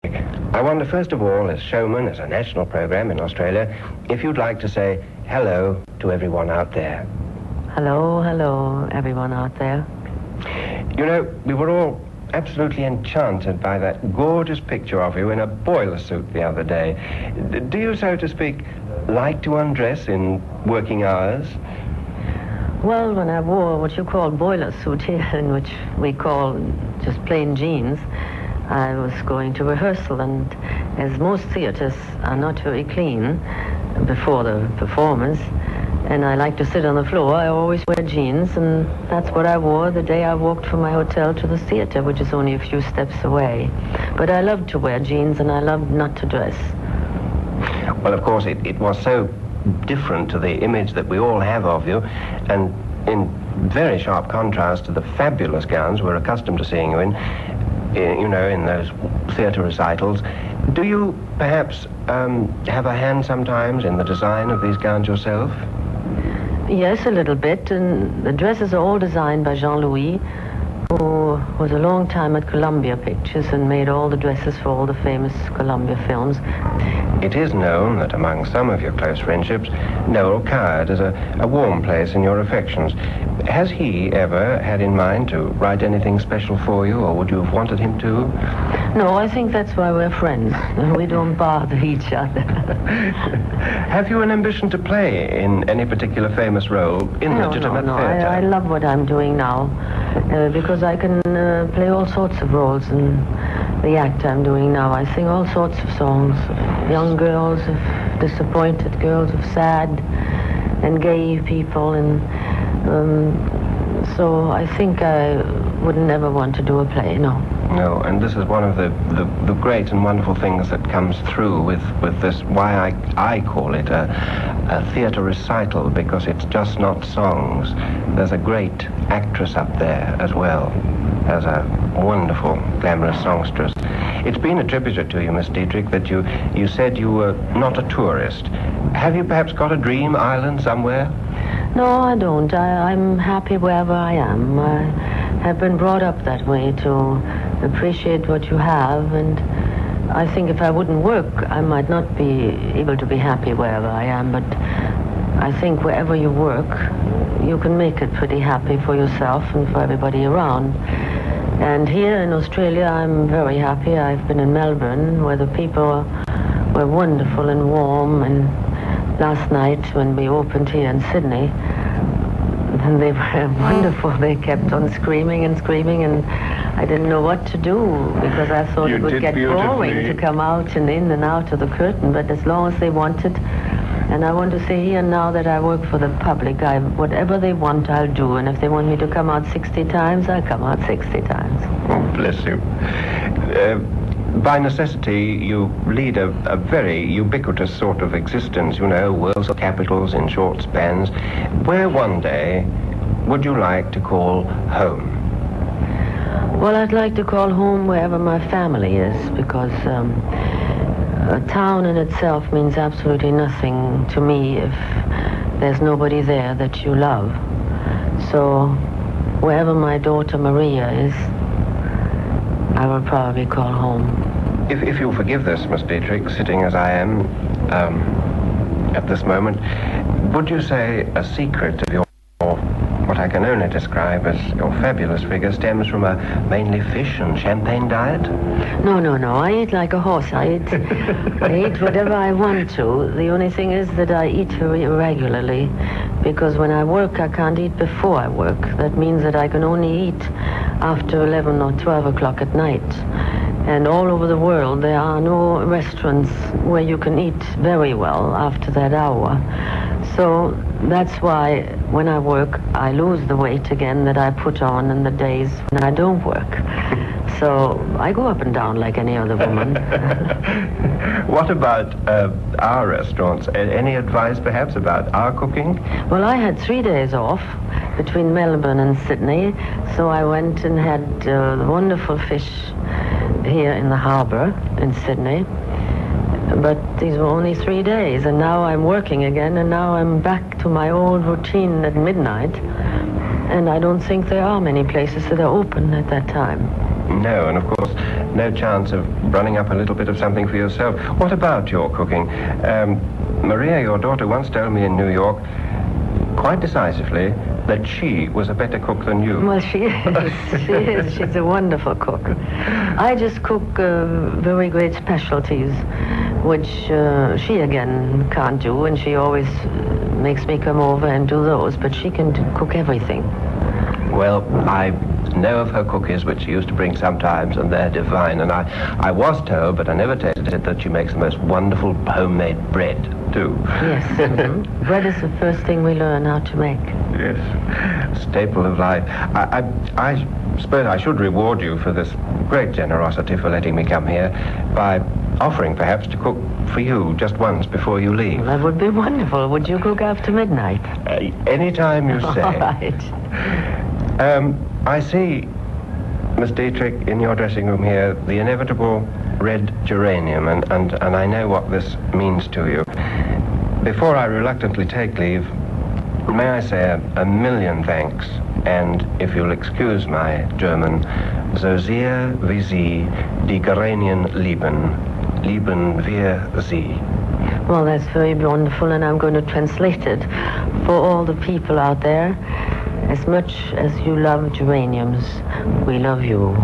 I wonder, first of all, as Showman, as a national program in Australia, if you'd like to say hello to everyone out there. Hello, everyone out there. You know, we were all absolutely enchanted by that gorgeous picture of you in a boiler suit the other day. Do you, so to speak, like to undress in working hours? Well, when I wore what you call boiler suit here, in which we call just plain jeans, I was going to rehearsal, and as most theaters are not very clean before the performance, and I like to sit on the floor, I always wear jeans, and that's what I wore the day I walked from my hotel to the theater, which is only a few steps away. But I love to wear jeans, and I love not to dress. Well, of course, it was so different to the image that we all have of you, and in very sharp contrast to the fabulous gowns we're accustomed to seeing you in, you know, in those theatre recitals. Do you perhaps have a hand sometimes in the design of these gowns yourself? Yes, a little bit, and the dresses are all designed by Jean-Louis, who was a long time at Columbia Pictures and made all the dresses for all the famous Columbia films. It is known that among some of your close friendships, Noel Coward is a warm place in your affections. Has he ever had in mind to write anything special for you, or would you have wanted him to? No, I think that's why we're friends. We don't bother each other. Have you an ambition to play in any particular famous role in legitimate theatre? I love what I'm doing now, because I can play all sorts of roles in the act I'm doing now. I sing all sorts of songs, of young girls, of disappointed girls, of sad and gay people, and so I think I would never want to do a play, no. No, and this is one of the great and wonderful things that comes through with this, why I call it a theatre recital, because it's just not songs. There's a great actress up there as well as a wonderful, glamorous songstress. It's been attributed to you, Miss Dietrich, that you said you were not a tourist. Have you perhaps got a dream island somewhere? No, I don't. I'm happy wherever I am. I have been brought up that way, to appreciate what you have, and I think if I wouldn't work, I might not be able to be happy wherever I am, but I think wherever you work, you can make it pretty happy for yourself and for everybody around. And here in Australia, I'm very happy. I've been in Melbourne, where the people were wonderful and warm, and last night when we opened here in Sydney, and they were wonderful. They kept on screaming and screaming, and I didn't know what to do, because I thought it would get boring to come out and in and out of the curtain, but as long as they wanted. And I want to say here now that I work for the public, whatever they want, I'll do. And if they want me to come out 60 times, I'll come out 60 times. Oh, bless you. By necessity, you lead a very ubiquitous sort of existence, you know, worlds of capitals in short spans. Where one day would you like to call home? Well, I'd like to call home wherever my family is, because a town in itself means absolutely nothing to me if there's nobody there that you love. So wherever my daughter Maria is, I will probably call home. If you'll forgive this, Miss Dietrich, sitting as I am at this moment, would you say a secret of your, what I can only describe as your fabulous figure, stems from a mainly fish and champagne diet? No. I eat like a horse. I eat whatever I want to. The only thing is that I eat very irregularly, because when I work, I can't eat before I work. That means that I can only eat after 11 or 12 o'clock at night. And all over the world, there are no restaurants where you can eat very well after that hour. So that's why when I work, I lose the weight again that I put on in the days when I don't work. So I go up and down like any other woman. What about our restaurants? Any advice perhaps about our cooking? Well, I had 3 days off between Melbourne and Sydney, so I went and had the wonderful fish here in the harbour in Sydney. But these were only 3 days, and now I'm working again, and now I'm back to my old routine at midnight, and I don't think there are many places that are open at that time. No, and of course, no chance of running up a little bit of something for yourself. What about your cooking? Maria, your daughter, once told me in New York, quite decisively, that she was a better cook than you. Well, she is. She is. She's a wonderful cook. I just cook very great specialties, which she, again, can't do, and she always makes me come over and do those, but she can cook everything. Well, I know of her cookies, which she used to bring sometimes, and they're divine. And I was told, but I never tasted it, that she makes the most wonderful homemade bread, too. Yes. Mm-hmm. Bread is the first thing we learn how to make. Yes. Staple of life. I suppose I should reward you for this great generosity for letting me come here by offering, perhaps, to cook for you just once before you leave. Well, that would be wonderful. Would you cook after midnight? Anytime you say. All right. I see, Miss Dietrich, in your dressing room here, the inevitable red geranium, and I know what this means to you. Before I reluctantly take leave, may I say a million thanks, and if you'll excuse my German, so sehr wie Sie die Geranien lieben wir sie. Well, that's very wonderful, and I'm going to translate it for all the people out there. As much as you love geraniums, we love you.